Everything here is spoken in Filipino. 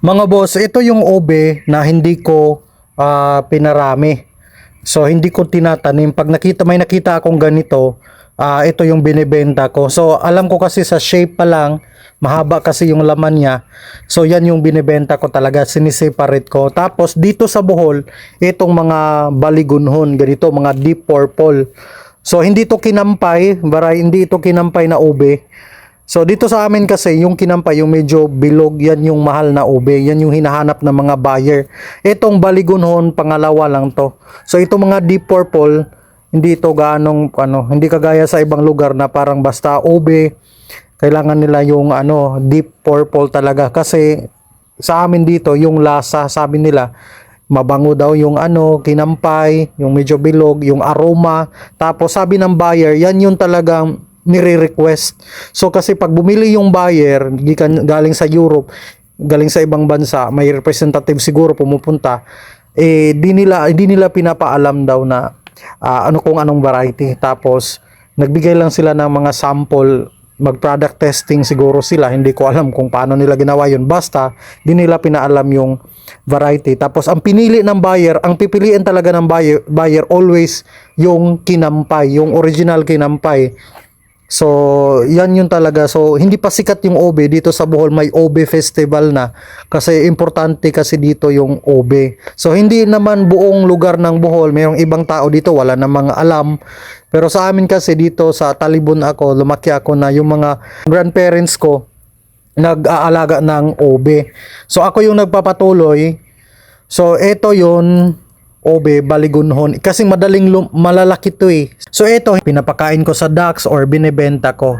Mga boss, ito yung ube na hindi ko pinarami. So hindi ko tinatanim. Pag may nakita akong ganito, ito yung binebenta ko. So alam ko kasi sa shape pa lang, mahaba kasi yung laman niya. So yan yung binebenta ko talaga, siniseparate ko. Tapos dito sa Bohol, itong mga baligunhon, ganito, mga deep purple. So hindi to kinampay, hindi ito kinampay na ube. So dito sa amin kasi yung kinampay, yung medyo bilog, yan yung mahal na ube, yan yung hinahanap ng mga buyer. Itong baligunhon, pangalawa lang to. So itong mga deep purple, hindi ito hindi kagaya sa ibang lugar na parang basta ube, kailangan nila yung deep purple talaga kasi sa amin dito yung lasa, sabi nila mabango daw yung kinampay, yung medyo bilog, yung aroma. Tapos sabi ng buyer, yan yung talagang nire-request. So kasi pag bumili yung buyer galing sa Europe, galing sa ibang bansa, may representative siguro pumupunta, di nila pinapaalam daw na kung anong variety. Tapos nagbigay lang sila ng mga sample, mag-product testing siguro sila, hindi ko alam kung paano nila ginawa yun, basta di nila pinaalam yung variety. Tapos ang pinili ng buyer, ang pipiliin talaga ng buyer always yung kinampay, yung original kinampay. So, yan yun talaga. So, hindi pa sikat yung ube. Dito sa Bohol may ube festival na. Kasi importante kasi dito yung ube. So, hindi naman buong lugar ng Bohol. Mayroong ibang tao dito, wala namang alam. Pero sa amin kasi dito sa Talibon ako, lumaki ako na yung mga grandparents ko nag-aalaga ng ube. So, ako yung nagpapatuloy. So, ito yun, ube, baligunhon. Kasi malalaki to eh. So ito, pinapakain ko sa ducks or binebenta ko.